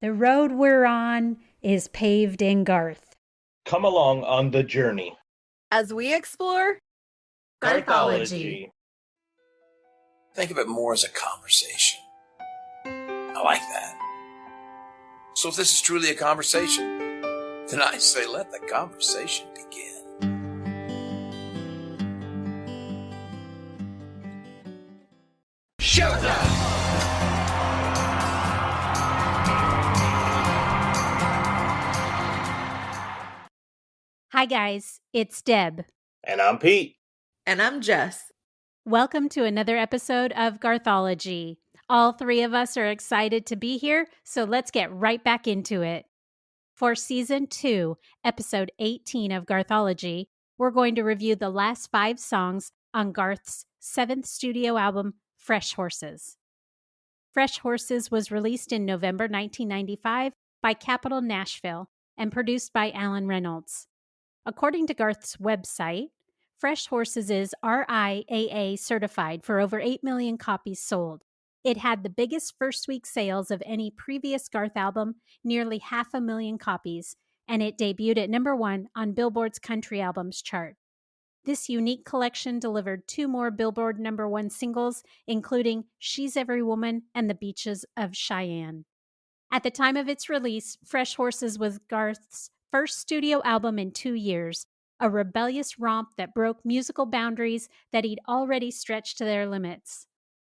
The road we're on is paved in Garth. Come along on the journey as we explore Garthology. Think of it more as a conversation. I like that. So if this is truly a conversation, then I say let the conversation begin. Showtime! Hi guys, it's Deb. And I'm Pete. And I'm Jess. Welcome to another episode of Garthology. All three of us are excited to be here, so let's get right back into it. For Season 2, Episode 18 of Garthology, we're going to review the last 5 songs on Garth's 7th studio album, Fresh Horses. Fresh Horses was released in November 1995 by Capitol Nashville and produced by Alan Reynolds. According to Garth's website, Fresh Horses is RIAA certified for over 8 million copies sold. It had the biggest first week sales of any previous Garth album, nearly 500,000 copies, and it debuted at number 1 on Billboard's Country Albums chart. This unique collection delivered 2 more Billboard number 1 singles, including She's Every Woman and The Beaches of Cheyenne. At the time of its release, Fresh Horses was Garth's first studio album in 2 years, a rebellious romp that broke musical boundaries that he'd already stretched to their limits.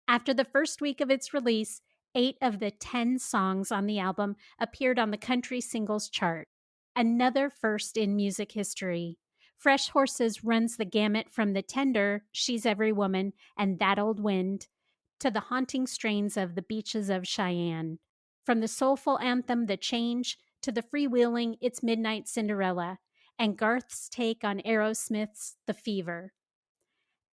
After the first week of its release, 8 of the 10 songs on the album appeared on the country singles chart, another first in music history. Fresh Horses runs the gamut from the tender She's Every Woman and That Old Wind to the haunting strains of The Beaches of Cheyenne. From the soulful anthem The Change to the freewheeling It's Midnight Cinderella, and Garth's take on Aerosmith's The Fever.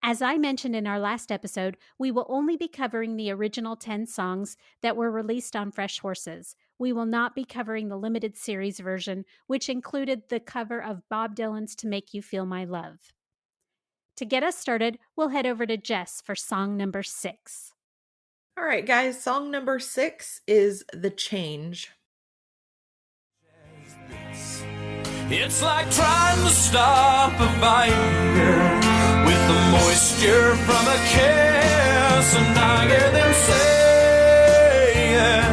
As I mentioned in our last episode, we will only be covering the original 10 songs that were released on Fresh Horses. We will not be covering the limited series version, which included the cover of Bob Dylan's To Make You Feel My Love. To get us started, we'll head over to Jess for song number 6. All right, guys, song number 6 is The Change. It's like trying to stop a fire with the moisture from a kiss, and I hear them saying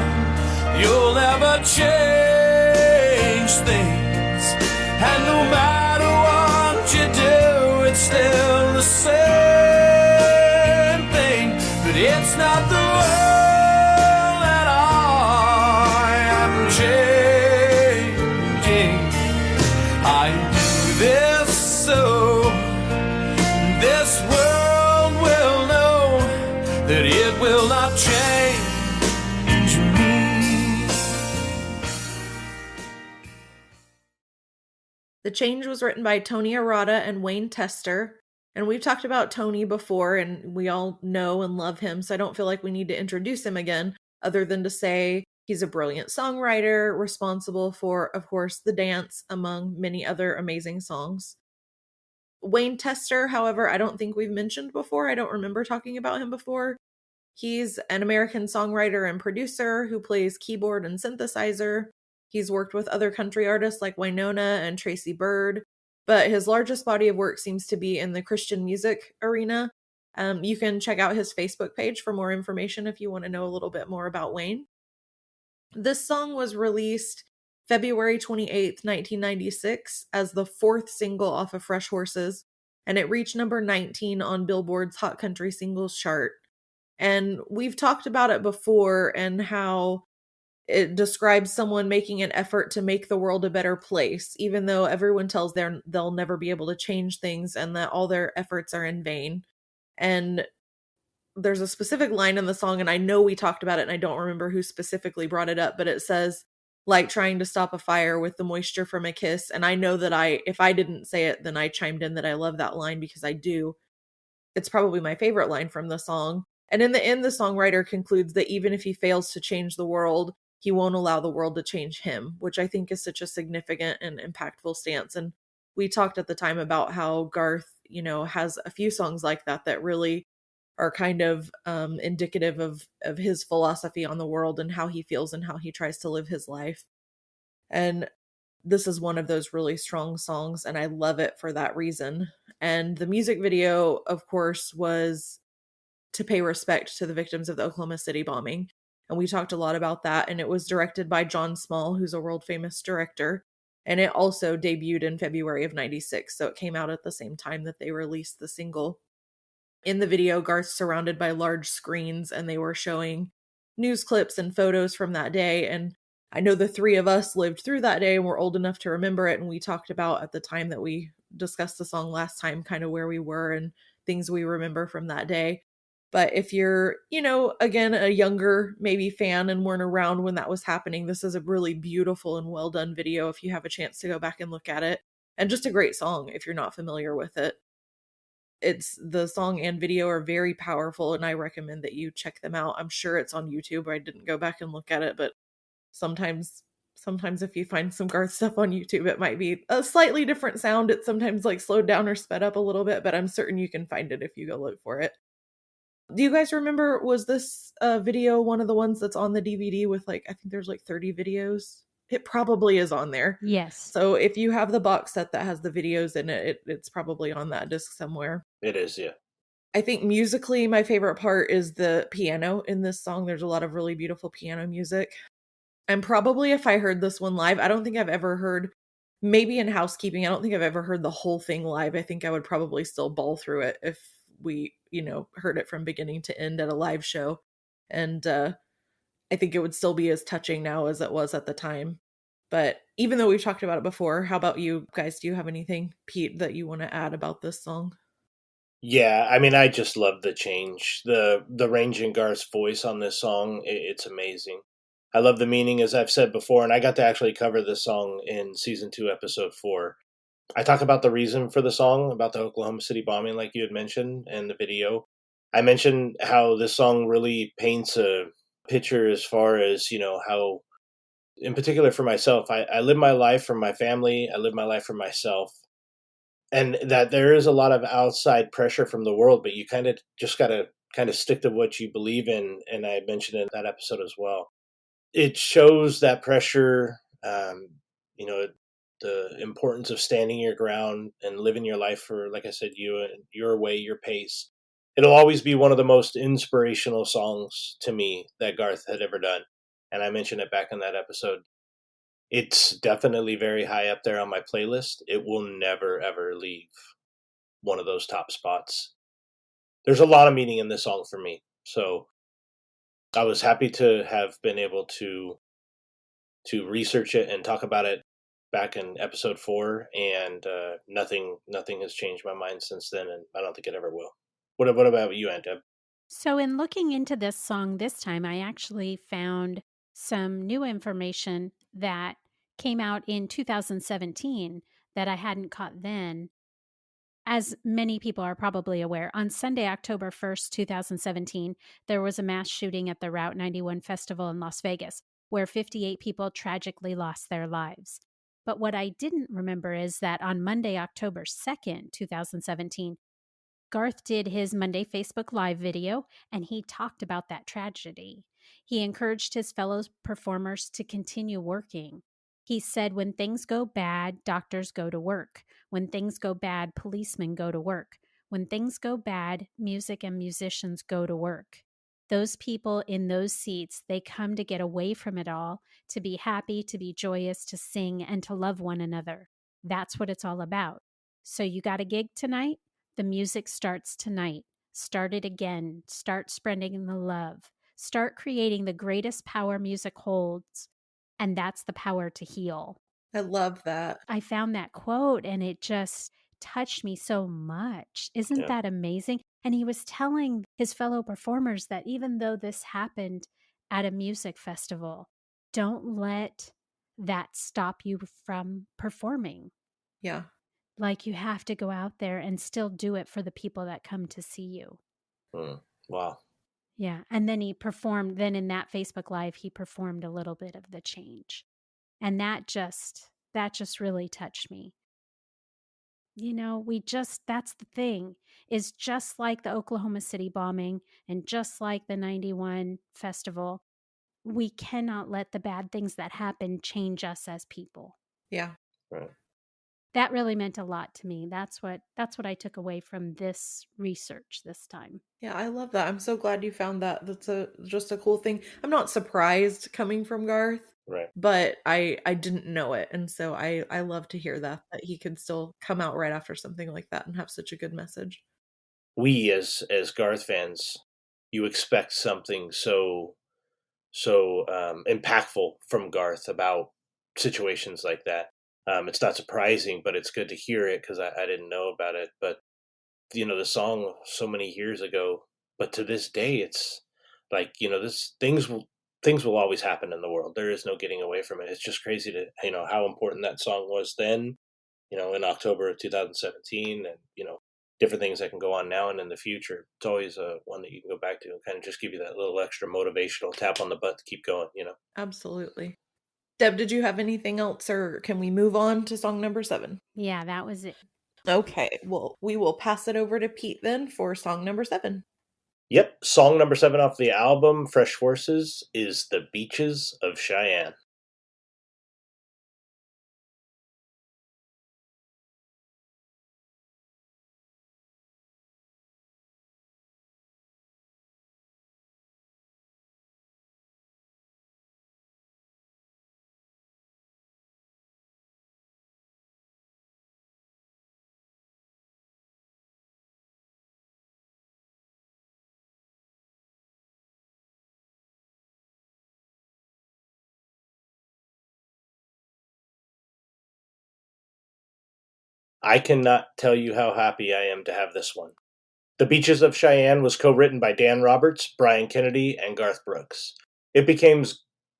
you'll never change things, and no matter what you do, it's still the same thing, but it's not the world that I am changing. I do this so this world will know that it will not change me. The Change was written by Tony Arata and Wayne Tester. And we've talked about Tony before, and we all know and love him, so I don't feel like we need to introduce him again, other than to say he's a brilliant songwriter, responsible for, of course, The Dance, among many other amazing songs. Wayne Tester, however, I don't think we've mentioned before. I don't remember talking about him before. He's an American songwriter and producer who plays keyboard and synthesizer. He's worked with other country artists like Wynonna and Tracy Byrd, but his largest body of work seems to be in the Christian music arena. You can check out his Facebook page for more information if you want to know a little bit more about Wayne. This song was released February 28th, 1996 as the 4th single off of Fresh Horses, and it reached number 19 on Billboard's Hot Country Singles chart. And we've talked about it before and how it describes someone making an effort to make the world a better place, even though everyone tells they'll never be able to change things and that all their efforts are in vain. And there's a specific line in the song, and I know we talked about it, and I don't remember who specifically brought it up, but it says, like trying to stop a fire with the moisture from a kiss. And I know that if I didn't say it, then I chimed in that I love that line because I do. It's probably my favorite line from the song. And in the end, the songwriter concludes that even if he fails to change the world, he won't allow the world to change him, which I think is such a significant and impactful stance. And we talked at the time about how Garth, has a few songs like that really are kind of indicative of his philosophy on the world and how he feels and how he tries to live his life. And this is one of those really strong songs, and I love it for that reason. And the music video, of course, was to pay respect to the victims of the Oklahoma City bombing. And we talked a lot about that. And it was directed by John Small, who's a world famous director. And it also debuted in February of 96. So it came out at the same time that they released the single. In the video, Garth's surrounded by large screens, and they were showing news clips and photos from that day. And I know the three of us lived through that day and were old enough to remember it. And we talked about at the time that we discussed the song last time, kind of where we were and things we remember from that day. But if you're, again, a younger maybe fan and weren't around when that was happening, this is a really beautiful and well done video if you have a chance to go back and look at it. And just a great song if you're not familiar with it. It's the song and video are very powerful, and I recommend that you check them out. I'm sure it's on YouTube. I didn't go back and look at it, but sometimes if you find some Garth stuff on YouTube, it might be a slightly different sound. It's sometimes like slowed down or sped up a little bit, but I'm certain you can find it if you go look for it. Do you guys remember, was this video one of the ones that's on the DVD with I think there's 30 videos? It probably is on there. Yes. So if you have the box set that has the videos in it, it's probably on that disc somewhere. It is, yeah. I think musically, my favorite part is the piano in this song. There's a lot of really beautiful piano music. And probably if I heard this one live, I don't think I've ever heard, maybe in housekeeping, I don't think I've ever heard the whole thing live. I think I would probably still bawl through it if we, heard it from beginning to end at a live show. And I think it would still be as touching now as it was at the time. But even though we've talked about it before, how about you guys? Do you have anything, Pete, that you want to add about this song? Yeah, I mean, I just love the change. The range in Garth's voice on this song, it's amazing. I love the meaning, as I've said before, and I got to actually cover this song in season 2, episode 4. I talk about the reason for the song, about the Oklahoma City bombing, like you had mentioned, and the video. I mentioned how this song really paints a picture as far as, how, in particular for myself, I live my life for my family, I live my life for myself, and that there is a lot of outside pressure from the world, but you kind of just got to kind of stick to what you believe in, and I mentioned in that episode as well. It shows that pressure, the importance of standing your ground and living your life for, like I said, you and your way, your pace. It'll always be one of the most inspirational songs to me that Garth had ever done. And I mentioned it back in that episode. It's definitely very high up there on my playlist. It will never, ever leave one of those top spots. There's a lot of meaning in this song for me. So I was happy to have been able to research it and talk about it back in episode 4, and nothing has changed my mind since then, and I don't think it ever will. What about you, Aunt Deb? So in looking into this song this time, I actually found some new information that came out in 2017 that I hadn't caught then. As many people are probably aware, on Sunday, October 1st, 2017, there was a mass shooting at the Route 91 Festival in Las Vegas, where 58 people tragically lost their lives. But what I didn't remember is that on Monday, October 2nd, 2017, Garth did his Monday Facebook Live video, and he talked about that tragedy. He encouraged his fellow performers to continue working. He said, when things go bad, doctors go to work. When things go bad, policemen go to work. When things go bad, music and musicians go to work. Those people in those seats, they come to get away from it all, to be happy, to be joyous, to sing, and to love one another. That's what it's all about. So you got a gig tonight? The music starts tonight. Start it again. Start spreading the love. Start creating the greatest power music holds. And that's the power to heal. I love that. I found that quote and it just touched me so much. Isn't that amazing? And he was telling his fellow performers that even though this happened at a music festival, don't let that stop you from performing. Yeah. Like you have to go out there and still do it for the people that come to see you. Wow. Yeah. And then he performed, then in that Facebook Live, he performed a little bit of the change. And that just really touched me. that's the thing, is just like the Oklahoma City bombing and just like the 91 festival, we cannot let the bad things that happen change us as people. Yeah. Right. That really meant a lot to me. That's what I took away from this research this time. Yeah, I love that. I'm so glad you found that. That's just a cool thing. I'm not surprised coming from Garth, Right. but I didn't know it, and so I love to hear that he can still come out right after something like that and have such a good message. We as Garth fans, you expect something so impactful from Garth about situations like that. It's not surprising, but it's good to hear it because I didn't know about it. But the song so many years ago, but to this day, it's like this things will always happen in the world. There is no getting away from it. It's just crazy to how important that song was then. In October of 2017, and different things that can go on now and in the future. It's always one that you can go back to and kind of just give you that little extra motivational tap on the butt to keep going. Absolutely. Deb, did you have anything else, or can we move on to song number 7? Yeah, that was it. Okay, well, we will pass it over to Pete then for song number 7. Yep, song number 7 off the album Fresh Horses is The Beaches of Cheyenne. I cannot tell you how happy I am to have this one. The Beaches of Cheyenne was co-written by Dan Roberts, Brian Kennedy, and Garth Brooks. It became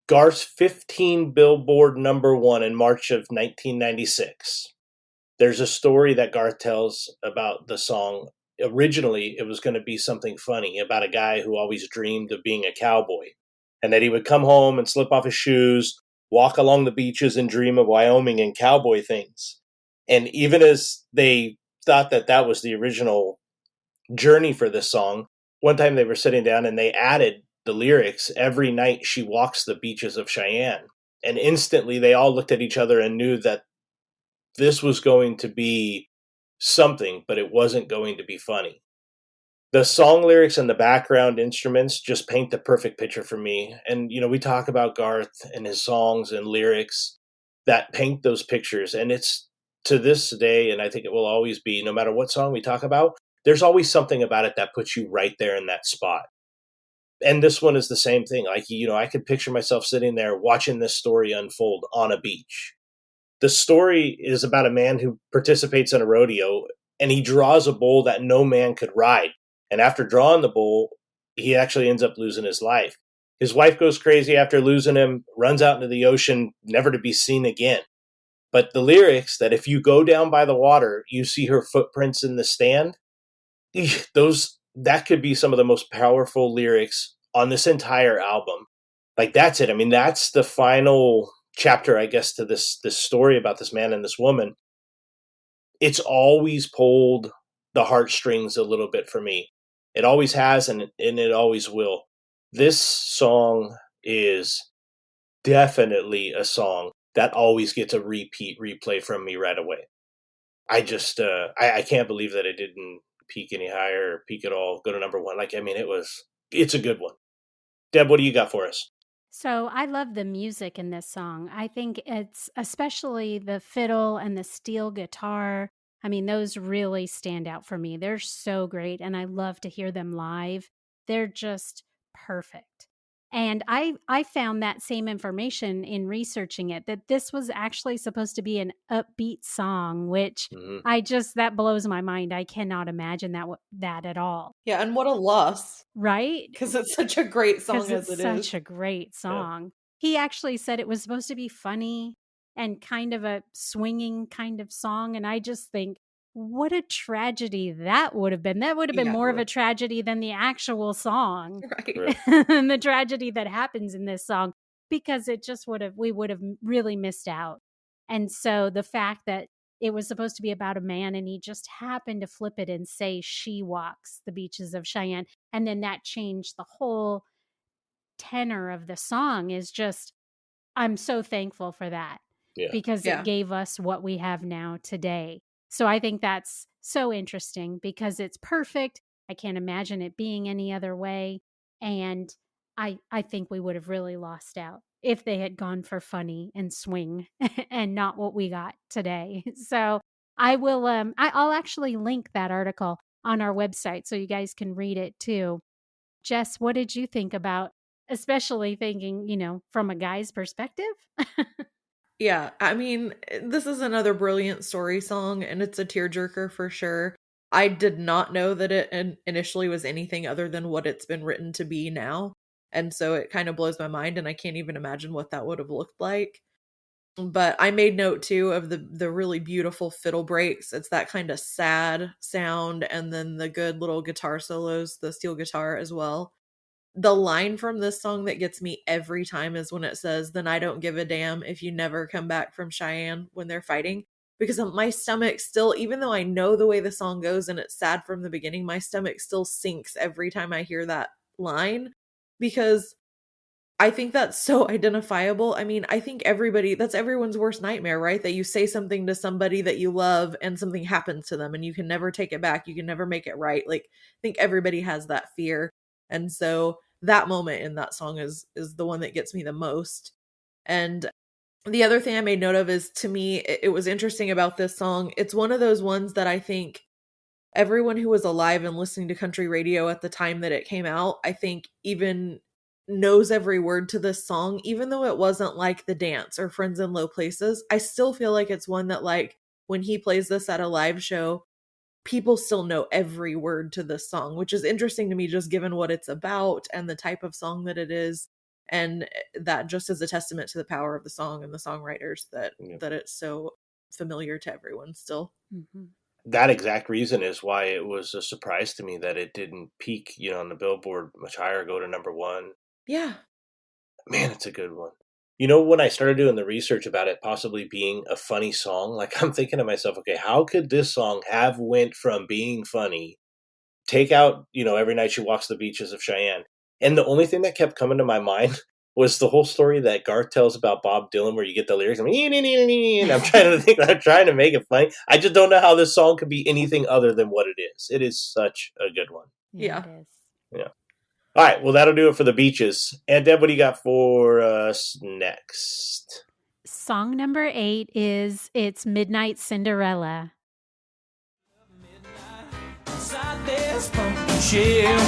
Garth's 15 Billboard #1 in March of 1996. There's a story that Garth tells about the song. Originally, it was going to be something funny about a guy who always dreamed of being a cowboy, and that he would come home and slip off his shoes, walk along the beaches, and dream of Wyoming and cowboy things. And even as they thought that that was the original journey for this song, one time they were sitting down and they added the lyrics, "Every night she walks the beaches of Cheyenne." And instantly they all looked at each other and knew that this was going to be something, but it wasn't going to be funny. The song lyrics and the background instruments just paint the perfect picture for me. And, we talk about Garth and his songs and lyrics that paint those pictures. And it's to this day, and I think it will always be, no matter what song we talk about, there's always something about it that puts you right there in that spot. And this one is the same thing. Like, I could picture myself sitting there watching this story unfold on a beach. The story is about a man who participates in a rodeo, and he draws a bull that no man could ride. And after drawing the bull, he actually ends up losing his life. His wife goes crazy after losing him, runs out into the ocean, never to be seen again. But the lyrics that if you go down by the water, you see her footprints in the stand, that could be some of the most powerful lyrics on this entire album. Like, that's it. I mean, that's the final chapter, I guess, to this story about this man and this woman. It's always pulled the heartstrings a little bit for me. It always has, and it always will. This song is definitely a song that always gets a replay from me right away. I just, I can't believe that it didn't peak any higher or peak at all, go to #1. Like, I mean, it's a good one. Deb, what do you got for us? So I love the music in this song. I think it's especially the fiddle and the steel guitar. I mean, those really stand out for me. They're so great, and I love to hear them live. They're just perfect. And I found that same information in researching it, that this was actually supposed to be an upbeat song, which that blows my mind. I cannot imagine that at all. Yeah, and what a loss. Right? Because it's such a great song as it is. It's such a great song. Yeah. He actually said it was supposed to be funny and kind of a swinging kind of song. And I just think, what a tragedy that would have been. That would have been more of a tragedy than the actual song. Right. And the tragedy that happens in this song, because it just we would have really missed out. And so the fact that it was supposed to be about a man, and he just happened to flip it and say she walks the beaches of Cheyenne. And then that changed the whole tenor of the song. Is just, I'm so thankful for that, because Yeah. it gave us what we have now today. So I think that's so interesting because it's perfect. I can't imagine it being any other way. And I think we would have really lost out if they had gone for funny and swing and not what we got today. So I'll actually link that article on our website so you guys can read it too. Jess, what did you think about, especially thinking, from a guy's perspective? Yeah, I mean, this is another brilliant story song, and it's a tearjerker for sure. I did not know that it initially was anything other than what it's been written to be now. And so it kind of blows my mind, and I can't even imagine what that would have looked like. But I made note too of the really beautiful fiddle breaks. It's that kind of sad sound, and then the good little guitar solos, the steel guitar as well. The line from this song that gets me every time is when it says, "Then I don't give a damn if you never come back from Cheyenne," when they're fighting. Because my stomach still, even though I know the way the song goes and it's sad from the beginning, my stomach still sinks every time I hear that line, because I think that's so identifiable. I mean, I think that's everyone's worst nightmare, right? That you say something to somebody that you love and something happens to them and you can never take it back. You can never make it right. Like, I think everybody has that fear. And so that moment in that song is the one that gets me the most. And the other thing I made note of is, to me, it was interesting about this song. It's one of those ones that I think everyone who was alive and listening to country radio at the time that it came out, I think even knows every word to this song, even though it wasn't like The Dance or Friends in Low Places. I still feel like it's one that, like, when he plays this at a live show, people still know every word to this song, which is interesting to me, just given what it's about and the type of song that it is. And that just is a testament to the power of the song and the songwriters that it's so familiar to everyone still. Mm-hmm. That exact reason is why it was a surprise to me that it didn't peak, on the Billboard much higher, go to number one. Yeah. Man, it's a good one. When I started doing the research about it possibly being a funny song, like, I'm thinking to myself, okay, how could this song have went from being funny, take out, Every Night She Walks the Beaches of Cheyenne? And the only thing that kept coming to my mind was the whole story that Garth tells about Bob Dylan, where you get the lyrics, and I'm trying to make it funny. I just don't know how this song could be anything other than what it is. It is such a good one. Yeah. It is. Yeah. All right, well, that'll do it for the Beaches. And Deb, what do you got for us next? Song number 8 is It's Midnight Cinderella. Inside this pumpkin shell,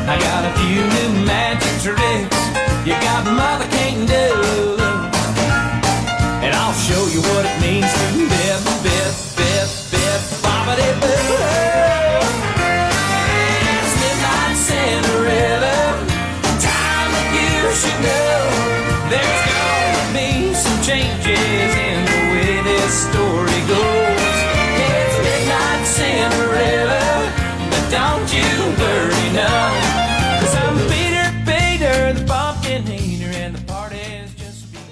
I got a few new magic tricks you got mother can't do, and I'll show you what it means to bip, bobbity-boo. It's midnight Cinderella, time that you should know. There's gonna be some changes in the way this story goes. It's midnight Cinderella, but don't you worry now, 'cause I'm Peter, the pumpkin hater, and the party's just begun.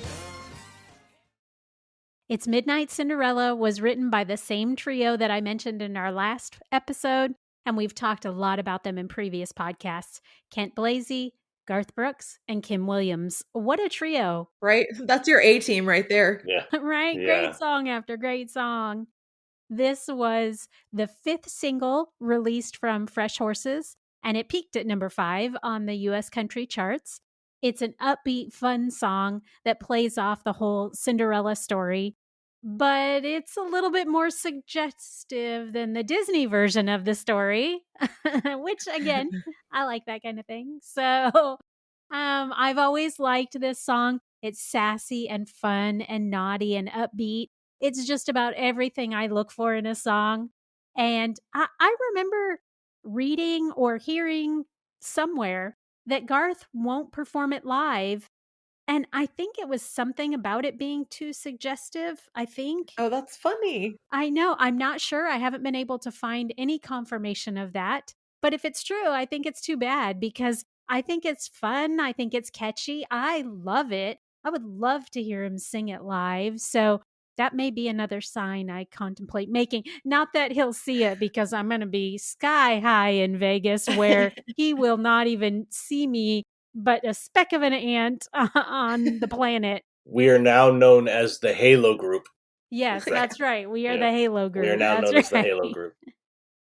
It's Midnight Cinderella was written by the same trio that I mentioned in our last episode, and we've talked a lot about them in previous podcasts. Kent Blasey, Garth Brooks, and Kim Williams. What a trio. Right? That's your A-team right there. Yeah. Right? Yeah. Great song after great song. This was the 5th single released from Fresh Horses, and it peaked at number 5 on the U.S. country charts. It's an upbeat, fun song that plays off the whole Cinderella story, but it's a little bit more suggestive than the Disney version of the story, which, again, I like that kind of thing. So I've always liked this song. It's sassy and fun and naughty and upbeat. It's just about everything I look for in a song. And I remember reading or hearing somewhere that Garth won't perform it live. And I think it was something about it being too suggestive, I think. Oh, that's funny. I know. I'm not sure. I haven't been able to find any confirmation of that. But if it's true, I think it's too bad, because I think it's fun. I think it's catchy. I love it. I would love to hear him sing it live. So That may be another sign I contemplate making. Not that he'll see it, because I'm going to be sky high in Vegas where he will not even see me but a speck of an ant on the planet. We are now known as the Halo Group. Yes, that's right. We are the Halo Group. We are now that's known as the Halo Group.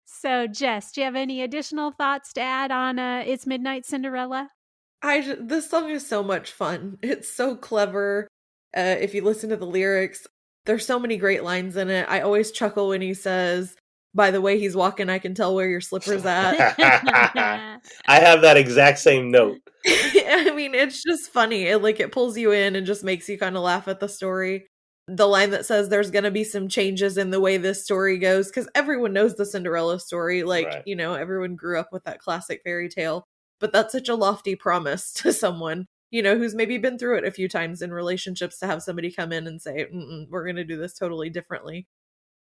So, Jess, do you have any additional thoughts to add on It's Midnight Cinderella? This song is so much fun. It's so clever. If you listen to the lyrics, there's so many great lines in it. I always chuckle when he says, "By the way he's walking, I can tell where your slipper's at." I have that exact same note. I mean, it's just funny. It pulls you in and just makes you kind of laugh at the story. The line that says there's going to be some changes in the way this story goes, because everyone knows the Cinderella story. Right. Everyone grew up with that classic fairy tale. But that's such a lofty promise to someone, who's maybe been through it a few times in relationships, to have somebody come in and say, we're going to do this totally differently.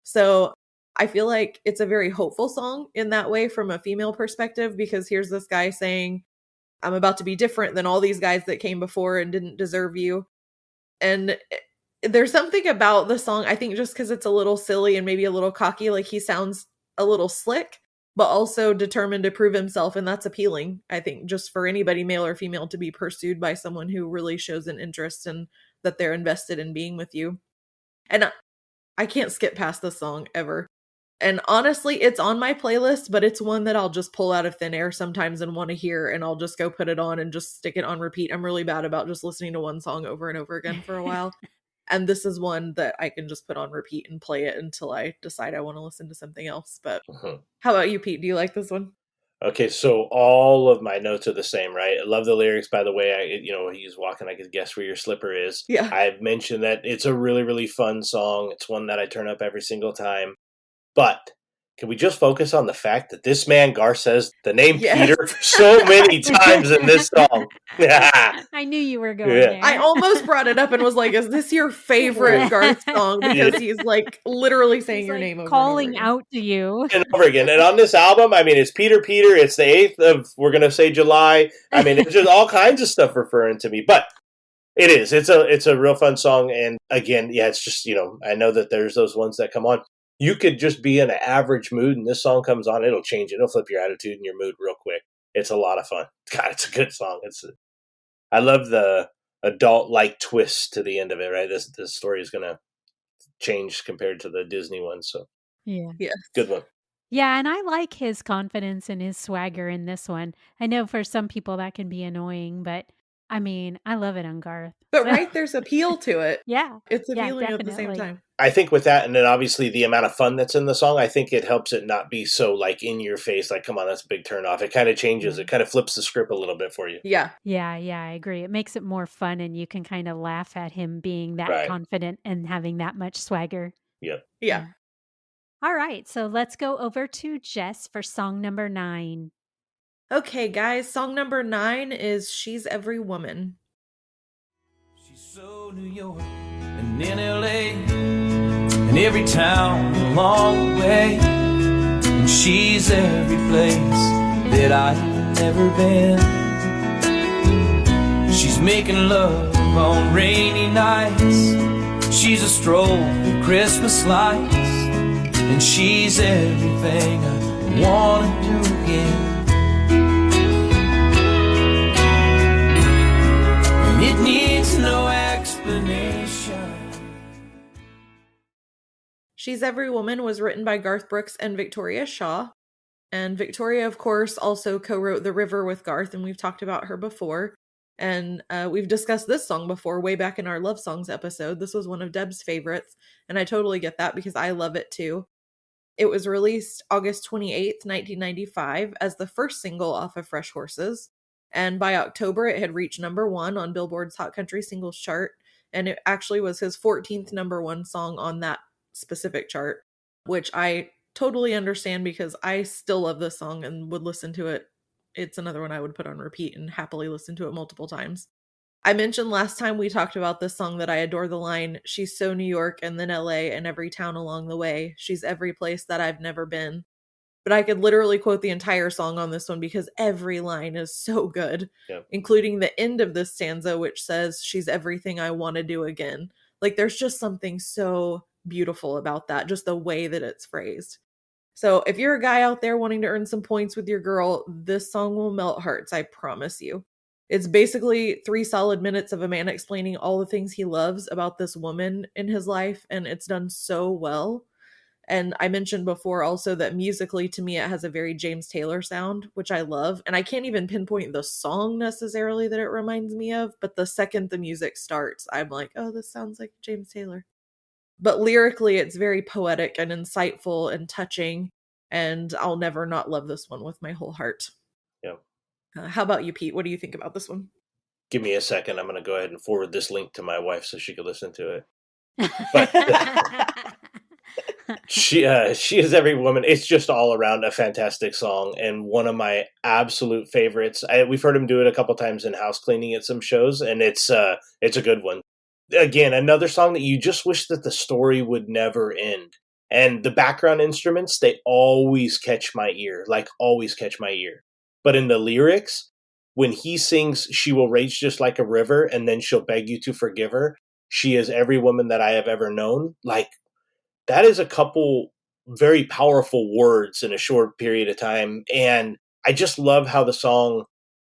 So I feel like it's a very hopeful song in that way from a female perspective, because here's this guy saying, I'm about to be different than all these guys that came before and didn't deserve you. And there's something about the song, I think, just because it's a little silly and maybe a little cocky, like he sounds a little slick, but also determined to prove himself. And that's appealing, I think, just for anybody, male or female, to be pursued by someone who really shows an interest and that they're invested in being with you. And I can't skip past this song ever. And honestly, it's on my playlist, but it's one that I'll just pull out of thin air sometimes and want to hear, and I'll just go put it on and just stick it on repeat. I'm really bad about just listening to one song over and over again for a while. And this is one that I can just put on repeat and play it until I decide I want to listen to something else. But How about you, Pete? Do you like this one? Okay, so all of my notes are the same, right? I love the lyrics, by the way. He's walking, I could guess where your slipper is. Yeah. I've mentioned that it's a really, really fun song. It's one that I turn up every single time. But can we just focus on the fact that this man, Garth, says the name Peter so many times in this song? I knew you were going there. I almost brought it up and was like, is this your favorite Garth song? Because he's literally saying your name over calling and over out to you. And over again. And on this album, I mean, it's Peter. It's the 8th of, we're going to say July. I mean, it's just all kinds of stuff referring to me. But it is. It's a real fun song. And again, it's just, I know that there's those ones that come on. You could just be in an average mood and this song comes on, it'll change it. It'll flip your attitude and your mood real quick. It's a lot of fun. God, it's a good song. I love the adult-like twist to the end of it, right? This story is going to change compared to the Disney one. So, yeah, good one. Yeah, and I like his confidence and his swagger in this one. I know for some people that can be annoying, but I mean, I love it on Garth. But right, there's appeal to it. Yeah. It's appealing at the same time. I think with that, and then obviously the amount of fun that's in the song, I think it helps it not be so in your face, like, come on, that's a big turn off. It kind of changes. It kind of flips the script a little bit for you. Yeah. Yeah, I agree. It makes it more fun and you can kind of laugh at him being that confident and having that much swagger. Yep. Yeah. All right, so let's go over to Jess for song number 9. Okay, guys, song number 9 is She's Every Woman. She's so New York and in LA and every town along the way, and she's every place that I've never been. She's making love on rainy nights, she's a stroll through Christmas lights, and she's everything I wanna do again. It needs no explanation. She's Every Woman was written by Garth Brooks and Victoria Shaw. And Victoria, of course, also co-wrote The River with Garth, and we've talked about her before. And we've discussed this song before, way back in our Love Songs episode. This was one of Deb's favorites, and I totally get that because I love it too. It was released August 28th, 1995, as the first single off of Fresh Horses. And by October, it had reached number 1 on Billboard's Hot Country Singles chart. And it actually was his 14th number 1 song on that specific chart, which I totally understand because I still love this song and would listen to it. It's another one I would put on repeat and happily listen to it multiple times. I mentioned last time we talked about this song that I adore the line, she's so New York and then LA and every town along the way. She's every place that I've never been. but I could literally quote the entire song on this one because every line is so good, including the end of this stanza, which says, "She's everything I want to do again." Like, there's just something so beautiful about that, just the way that it's phrased. So if you're a guy out there wanting to earn some points with your girl, this song will melt hearts, I promise you. It's basically 3 solid minutes of a man explaining all the things he loves about this woman in his life, and it's done so well. And I mentioned before also that musically, to me, it has a very James Taylor sound, which I love. And I can't even pinpoint the song necessarily that it reminds me of, but the second the music starts, I'm like, oh, this sounds like James Taylor. But lyrically, it's very poetic and insightful and touching, and I'll never not love this one with my whole heart. Yeah. How about you, Pete? What do you think about this one? Give me a second. I'm going to go ahead and forward this link to my wife so she can listen to it. But she is every woman. It's just all around a fantastic song and one of my absolute favorites. We've heard him do it a couple times in house cleaning at some shows, and it's a good one. Again, another song that you just wish that the story would never end. And the background instruments, they always catch my ear, like always catch my ear. But in the lyrics, when he sings, "She will rage just like a river, and then she'll beg you to forgive her. She is every woman that I have ever known." Like, that is a couple very powerful words in a short period of time. And I just love how the song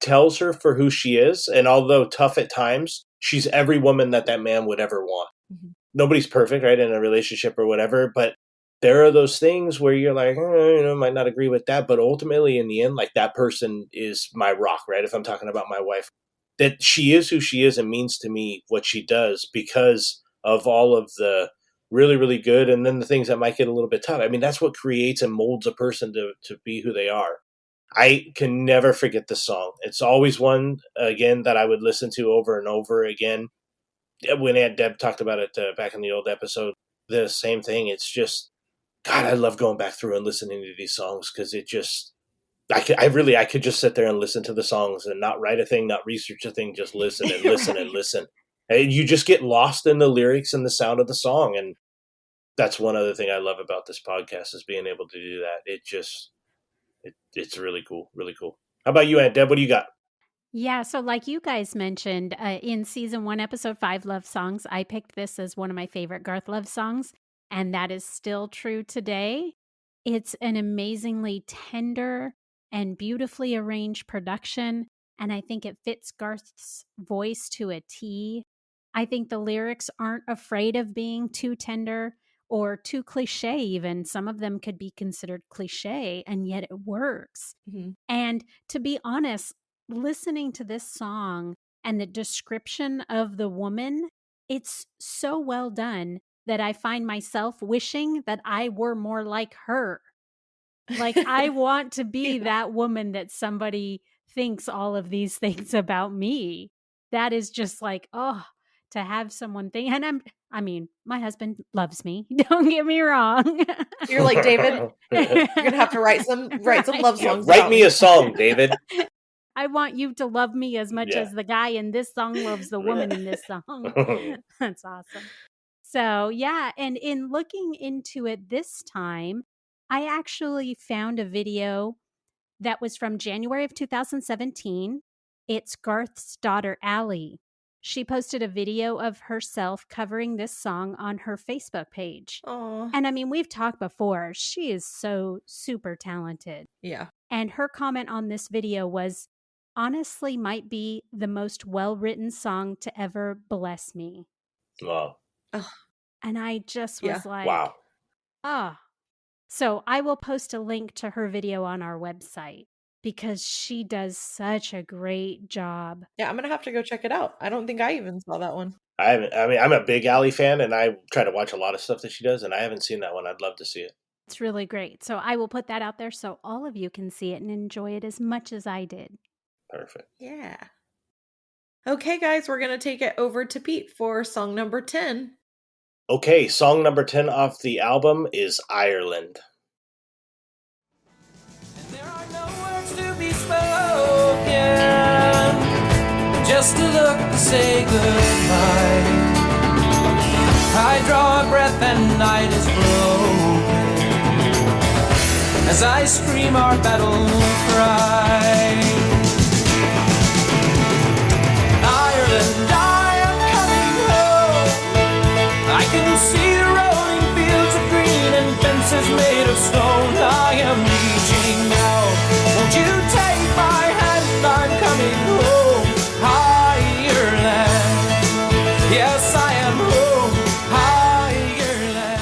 tells her for who she is. And although tough at times, she's every woman that man would ever want. Mm-hmm. Nobody's perfect, right, in a relationship or whatever, but there are those things where you're like, might not agree with that, but ultimately in the end, like, that person is my rock, right? If I'm talking about my wife, that she is who she is and means to me what she does because of all of the really, really good, and then the things that might get a little bit tough. I mean, that's what creates and molds a person to be who they are. I can never forget the song. It's always one, again, that I would listen to over and over again. When Aunt Deb talked about it back in the old episode, the same thing. It's just, God, I love going back through and listening to these songs because it just, I could just sit there and listen to the songs and not write a thing, not research a thing, just listen and listen and listen. And you just get lost in the lyrics and the sound of the song. And that's one other thing I love about this podcast is being able to do that. It's really cool, really cool. How about you, Aunt Deb? What do you got? Yeah, so like you guys mentioned, in season 1, episode 5, Love Songs, I picked this as one of my favorite Garth love songs, and that is still true today. It's an amazingly tender and beautifully arranged production, and I think it fits Garth's voice to a T. I think the lyrics aren't afraid of being too tender or too cliche even. Some of them could be considered cliche, and yet it works. Mm-hmm. And to be honest, listening to this song and the description of the woman, it's so well done that I find myself wishing that I were more like her. Like, I want to be that woman that somebody thinks all of these things about me. That is just like, oh, to have someone think, and my husband loves me. Don't get me wrong. You're like, David, you're gonna have to write some love songs. Write me a song, David. I want you to love me as much as the guy in this song loves the woman in this song. That's awesome. So yeah, and in looking into it this time, I actually found a video that was from January of 2017. It's Garth's daughter, Allie. She posted a video of herself covering this song on her Facebook page. Aww. And we've talked before. She is so super talented. Yeah. And her comment on this video was, honestly might be the most well-written song to ever bless me. Wow. And I just was like, wow. So I will post a link to her video on our website because she does such a great job. Yeah, I'm going to have to go check it out. I don't think I even saw that one. I'm a big Allie fan, and I try to watch a lot of stuff that she does, and I haven't seen that one. I'd love to see it. It's really great. So I will put that out there so all of you can see it and enjoy it as much as I did. Perfect. Yeah. Okay, guys, we're going to take it over to Pete for song number 10. Okay, song number 10 off the album is Ireland. And there are no words to be spoken, just a look to say goodbye. I draw a breath and night is broken. as I scream our battle cry. Ireland, I am coming home. I can see rolling fields of green and fences made of stone. I am reaching out. Won't you take my hand? I'm coming home. Ireland. Yes, I am home. Ireland.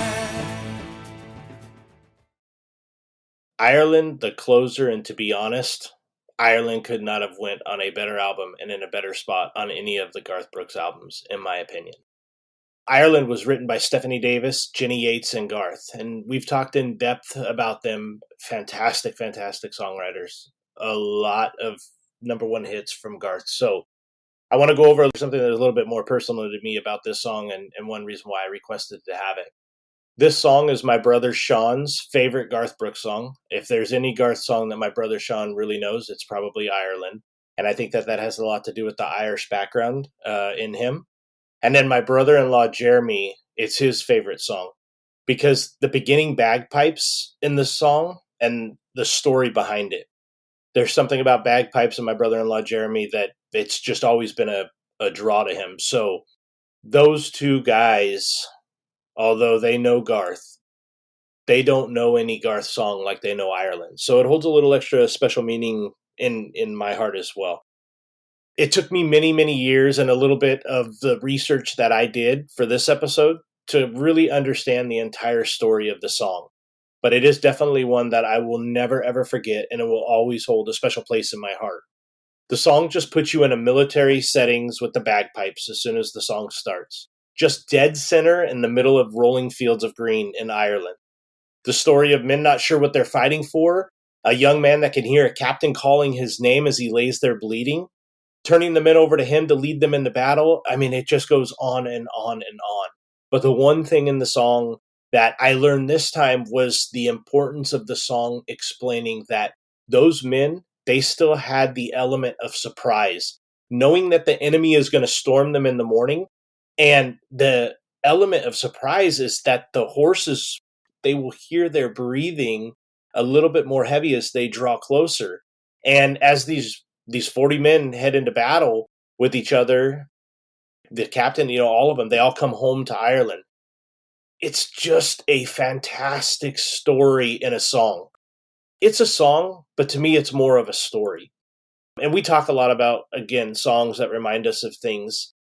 Ireland, the closer, and to be honest, Ireland could not have went on a better album and in a better spot on any of the Garth Brooks albums, in my opinion. Ireland was written by Stephanie Davis, Jenny Yates, and Garth, and we've talked in depth about them. Fantastic, fantastic songwriters. A lot of number one hits from Garth. So I want to go over something that's a little bit more personal to me about this song, and one reason why I requested to have it. This song is my brother Sean's favorite Garth Brooks song. If there's any Garth song that my brother Sean really knows, it's probably Ireland. And I think that has a lot to do with the Irish background in him. And then my brother-in-law Jeremy, it's his favorite song because the beginning bagpipes in the song and the story behind it. There's something about bagpipes and my brother-in-law Jeremy that it's just always been a draw to him. So those two guys, although they know Garth, they don't know any Garth song like they know Ireland. So it holds a little extra special meaning in my heart as well. It took me many, many years and a little bit of the research that I did for this episode to really understand the entire story of the song. But it is definitely one that I will never, ever forget, and it will always hold a special place in my heart. The song just puts you in a military settings with the bagpipes as soon as the song starts. Just dead center in the middle of rolling fields of green in Ireland. The story of men not sure what they're fighting for, a young man that can hear a captain calling his name as he lays there bleeding, turning the men over to him to lead them into battle. I mean, it just goes on and on and on. But the one thing in the song that I learned this time was the importance of the song explaining that those men, they still had the element of surprise, knowing that the enemy is going to storm them in the morning. And the element of surprise is that the horses, they will hear their breathing a little bit more heavy as they draw closer. And as these 40 men head into battle with each other, the captain, all of them, they all come home to Ireland. It's just a fantastic story in a song. It's a song, but to me, it's more of a story. And we talk a lot about, again, songs that remind us of things.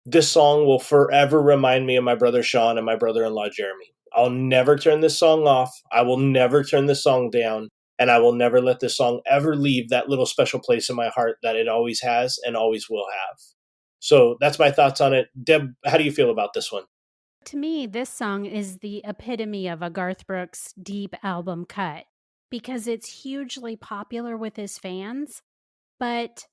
This song will forever remind me of my brother Sean and my brother-in-law Jeremy. I'll never turn this song off. I will never turn this song down. And I will never let this song ever leave that little special place in my heart that it always has and always will have. So that's my thoughts on it. Deb, how do you feel about this one? To me, this song is the epitome of a Garth Brooks deep album cut because it's hugely popular with his fans, but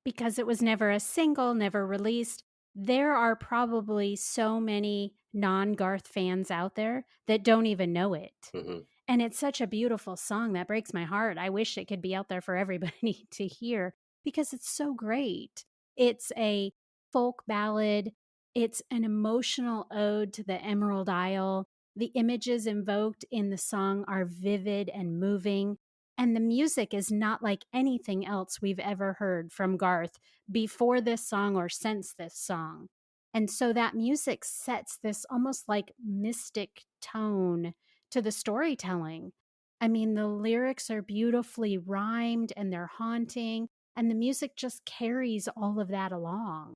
because it was never a single, never released, there are probably so many non-Garth fans out there that don't even know it. Mm-hmm. And it's such a beautiful song that breaks my heart. I wish it could be out there for everybody to hear because it's so great. It's a folk ballad. It's an emotional ode to the Emerald Isle. The images invoked in the song are vivid and moving. And the music is not like anything else we've ever heard from Garth before this song or since this song. And so that music sets this almost like mystic tone to the storytelling. I mean, the lyrics are beautifully rhymed and they're haunting, and the music just carries all of that along.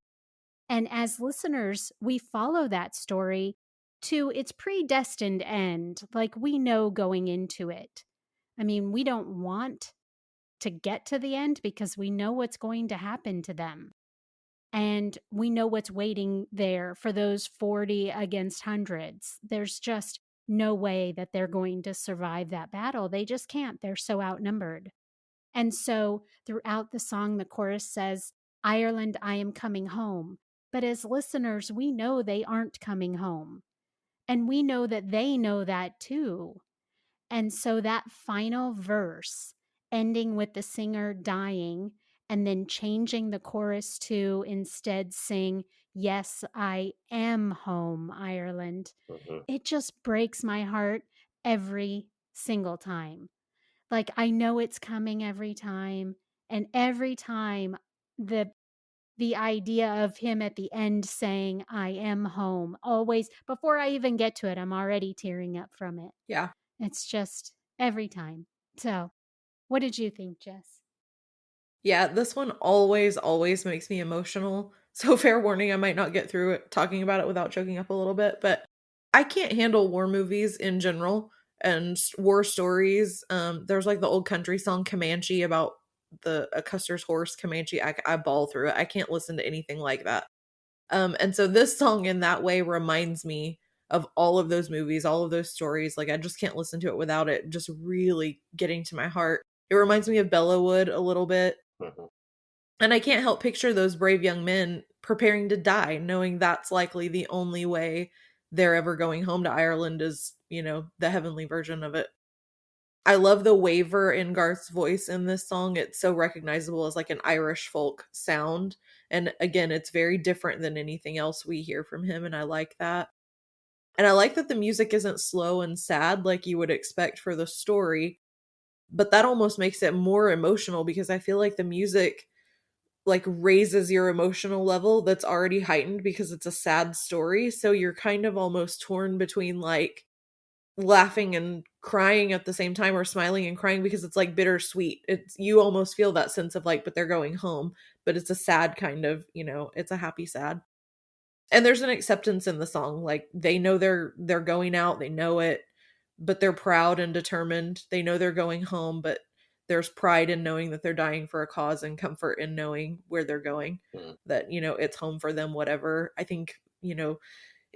And as listeners, we follow that story to its predestined end, like we know going into it. I mean, we don't want to get to the end because we know what's going to happen to them. And we know what's waiting there for those 40 against hundreds. There's just no way that they're going to survive that battle. They just can't. They're so outnumbered. And so throughout the song, the chorus says, Ireland, I am coming home. But as listeners, we know they aren't coming home. And we know that they know that too. And so that final verse, ending with the singer dying and then changing the chorus to instead sing, Yes, I am home, Ireland. Mm-hmm. It just breaks my heart every single time. Like, I know it's coming every time, and every time the idea of him at the end saying, "I am home," always, before I even get to it, I'm already tearing up from it. Yeah. It's just every time. So, what did you think, Jess? Yeah, this one always makes me emotional. So fair warning, I might not get through it talking about it without choking up a little bit, but I can't handle war movies in general and war stories. There's like the old country song Comanche about a Custer's horse Comanche. I bawl through it. I can't listen to anything like that. And so this song in that way reminds me of all of those movies, all of those stories. Like I just can't listen to it without it just really getting to my heart. It reminds me of Bellawood a little bit. Mhm. And I can't help picture those brave young men preparing to die, knowing that's likely the only way they're ever going home to Ireland is, the heavenly version of it. I love the waver in Garth's voice in this song. It's so recognizable as like an Irish folk sound. And again, it's very different than anything else we hear from him. And I like that. And I like that the music isn't slow and sad like you would expect for the story, but that almost makes it more emotional because I feel like the music like raises your emotional level that's already heightened because it's a sad story. So you're kind of almost torn between like laughing and crying at the same time or smiling and crying because it's like bittersweet. It's you almost feel that sense of like, but they're going home, but it's a sad kind of, it's a happy sad. And there's an acceptance in the song. Like they know they're going out, they know it, but they're proud and determined. They know they're going home, but there's pride in knowing that they're dying for a cause and comfort in knowing where they're going, that, it's home for them, whatever. I think,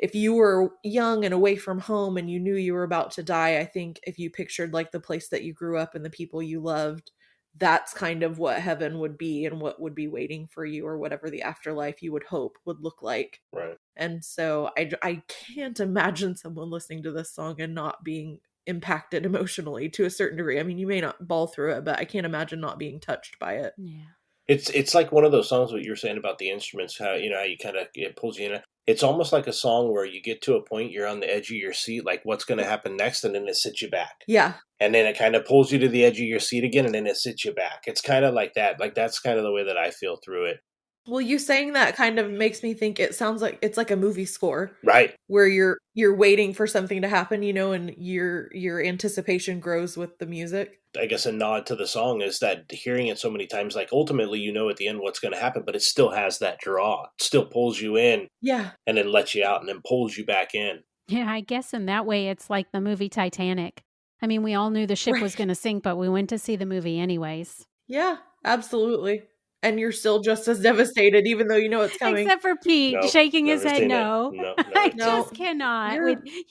if you were young and away from home and you knew you were about to die, I think if you pictured like the place that you grew up and the people you loved, that's kind of what heaven would be and what would be waiting for you or whatever the afterlife you would hope would look like. Right. And so I can't imagine someone listening to this song and not being impacted emotionally to a certain degree. I mean, you may not bawl through it, but I can't imagine not being touched by it. Yeah. It's like one of those songs what you were saying about the instruments, how how you kind of it pulls you in. It's almost like a song where you get to a point you're on the edge of your seat, like what's going to happen next, and then it sits you back. Yeah. And then it kind of pulls you to the edge of your seat again, and then it sits you back. It's kind of like that. Like that's kind of the way that I feel through it. Well, you saying that kind of makes me think it sounds like it's like a movie score. Right. Where you're waiting for something to happen, and your anticipation grows with the music. I guess a nod to the song is that hearing it so many times, like ultimately at the end what's going to happen, but it still has that draw. It still pulls you in. Yeah. And then lets you out and then pulls you back in. Yeah, I guess in that way it's like the movie Titanic. I mean, we all knew the ship was going to sink, but we went to see the movie anyways. Yeah, absolutely. And you're still just as devastated, even though you know it's coming. Except for Pete shaking his head no. No, I just cannot.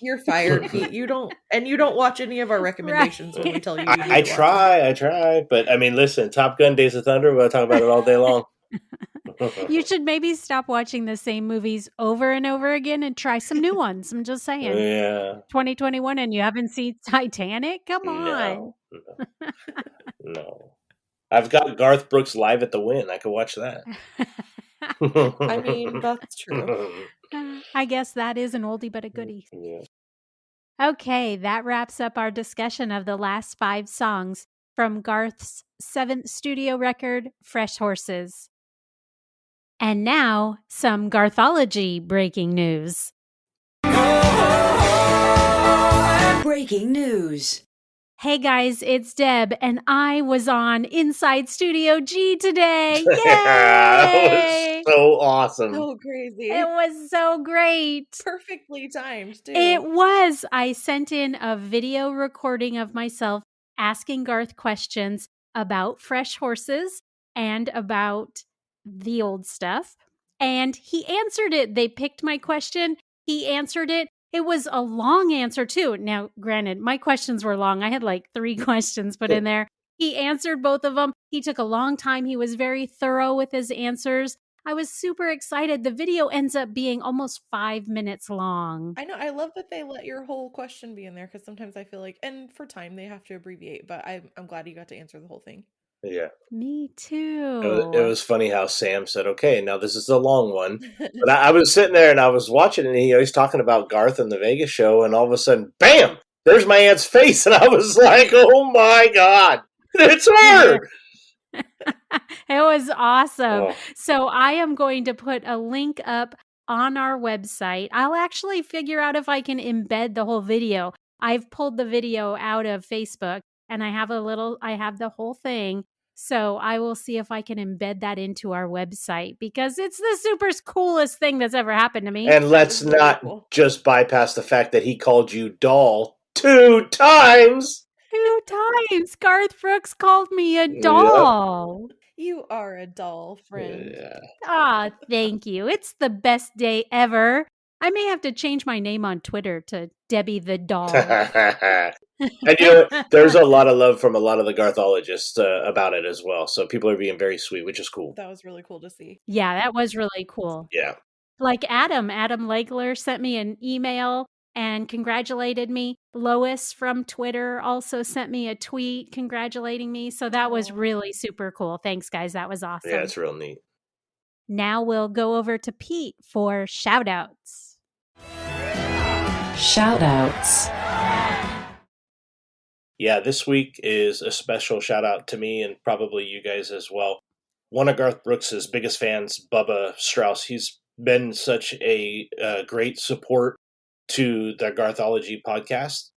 You're fired, Pete. You don't watch any of our recommendations when we tell you. I try. But I mean, listen, Top Gun, Days of Thunder, we'll talk about it all day long. You should maybe stop watching the same movies over and over again and try some new ones. I'm just saying. Yeah. 2021 and you haven't seen Titanic? Come on. No. I've got Garth Brooks live at the Wynn. I could watch that. I mean, that's true. I guess that is an oldie but a goodie. Yeah. Okay, that wraps up our discussion of the last 5 songs from Garth's 7th studio record, Fresh Horses. And now, some Garthology breaking news. Breaking news. Hey guys, it's Deb, and I was on Inside Studio G today. Yay! That was so awesome. So crazy. It was so great. Perfectly timed, too. It was. I sent in a video recording of myself asking Garth questions about Fresh Horses and about the old stuff, and he answered it. They picked my question. He answered it. It was a long answer, too. Now, granted, my questions were long. I had like 3 questions put in there. He answered both of them. He took a long time. He was very thorough with his answers. I was super excited. The video ends up being almost 5 minutes long. I know. I love that they let your whole question be in there because sometimes I feel like, and for time, they have to abbreviate, but I'm glad you got to answer the whole thing. Yeah. Me too. It was funny how Sam said, okay, now this is the long one. But I was sitting there and I was watching it and he's talking about Garth and the Vegas show and all of a sudden, bam! there's my aunt's face. And I was like, oh my God, it's her. It was awesome. Oh. So I am going to put a link up on our website. I'll actually figure out if I can embed the whole video. I've pulled the video out of Facebook and I have the whole thing. So I will see if I can embed that into our website because it's the super coolest thing that's ever happened to me. And let's Really not cool. just bypass the fact that he called you doll 2 times. 2 times. Garth Brooks called me a doll. You are a doll, friend. Yeah. Ah, thank you. It's the best day ever. I may have to change my name on Twitter to Debbie the Doll. And you know, there's a lot of love from a lot of the Garthologists about it as well. So people are being very sweet, which is cool. That was really cool to see. Yeah, that was really cool. Yeah. Like Adam Legler sent me an email and congratulated me. Lois from Twitter also sent me a tweet congratulating me. So that was really super cool. Thanks, guys. That was awesome. Yeah, it's real neat. Now we'll go over to Pete for shout outs. Shout outs. Yeah, this week is a special shout out to me and probably you guys as well. One of Garth Brooks' biggest fans, Bubba Strauss, he's been such a great support to the Garthology podcast.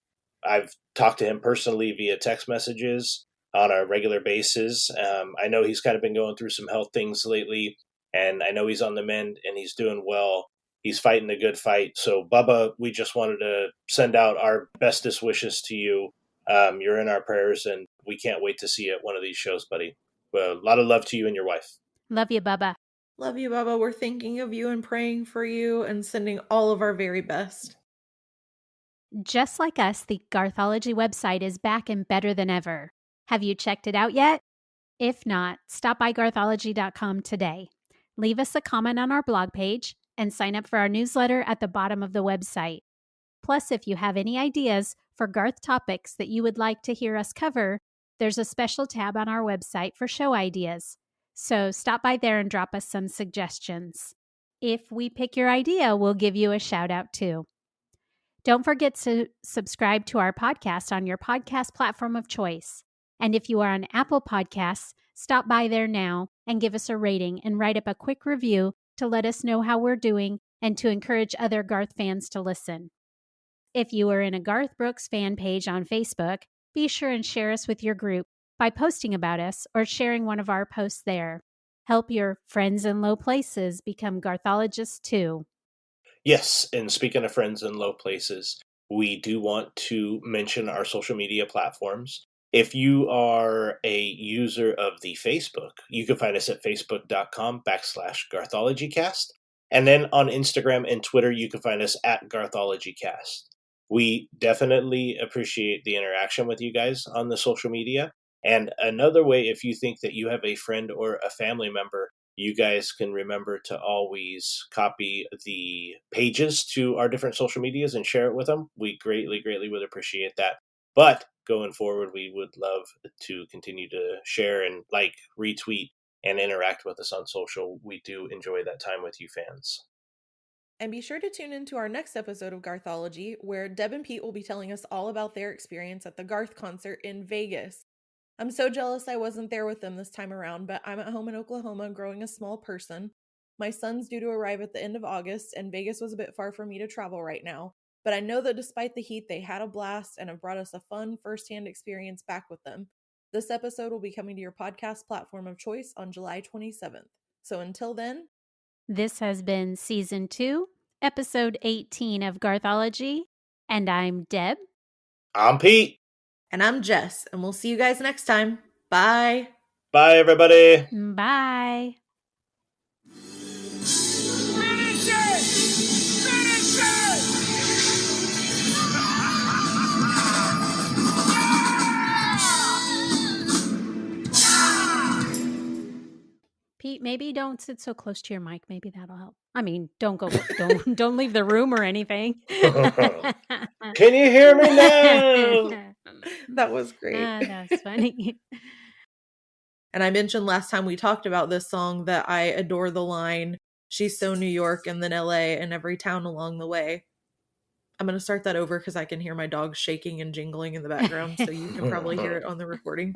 I've talked to him personally via text messages on a regular basis. I know he's kind of been going through some health things lately, and I know he's on the mend and he's doing well. He's fighting a good fight. So, Bubba, we just wanted to send out our bestest wishes to you. You're in our prayers, and we can't wait to see you at one of these shows, buddy. A lot of love to you and your wife. Love you, Bubba. Love you, Bubba. We're thinking of you and praying for you and sending all of our very best. Just like us, the Garthology website is back and better than ever. Have you checked it out yet? If not, stop by garthology.com today. Leave us a comment on our blog page and sign up for our newsletter at the bottom of the website. Plus, if you have any ideas for Garth topics that you would like to hear us cover, there's a special tab on our website for show ideas. So stop by there and drop us some suggestions. If we pick your idea, we'll give you a shout out too. Don't forget to subscribe to our podcast on your podcast platform of choice. And if you are on Apple Podcasts, stop by there now and give us a rating and write up a quick review to let us know how we're doing and to encourage other Garth fans to listen. If you are in a Garth Brooks fan page on Facebook, be sure and share us with your group by posting about us or sharing one of our posts there. Help your friends in low places become Garthologists too. Yes, and speaking of friends in low places, we do want to mention our social media platforms. If you are a user of the Facebook, you can find us at facebook.com/GarthologyCast. And then on Instagram and Twitter, you can find us at GarthologyCast. We definitely appreciate the interaction with you guys on the social media. And another way, if you think that you have a friend or a family member, you guys can remember to always copy the pages to our different social medias and share it with them. We greatly, greatly would appreciate that. But going forward, we would love to continue to share and like, retweet, and interact with us on social. We do enjoy that time with you fans. And be sure to tune into our next episode of Garthology, where Deb and Pete will be telling us all about their experience at the Garth concert in Vegas. I'm so jealous I wasn't there with them this time around, but I'm at home in Oklahoma growing a small person. My son's due to arrive at the end of August, and Vegas was a bit far for me to travel right now. But I know that despite the heat, they had a blast and have brought us a fun first-hand experience back with them. This episode will be coming to your podcast platform of choice on July 27th. So until then, this has been Season 2, Episode 18 of Garthology, and I'm Deb. I'm Pete. And I'm Jess, and we'll see you guys next time. Bye. Bye, everybody. Bye. Finish it! Finish it! Pete, maybe don't sit so close to your mic. Maybe that'll help. I mean, don't leave the room or anything. Can you hear me now? That was great. That's funny. And I mentioned last time we talked about this song that I adore the line, "She's so New York and then LA and every town along the way." I'm going to start that over because I can hear my dog shaking and jingling in the background. So you can probably hear it on the recording.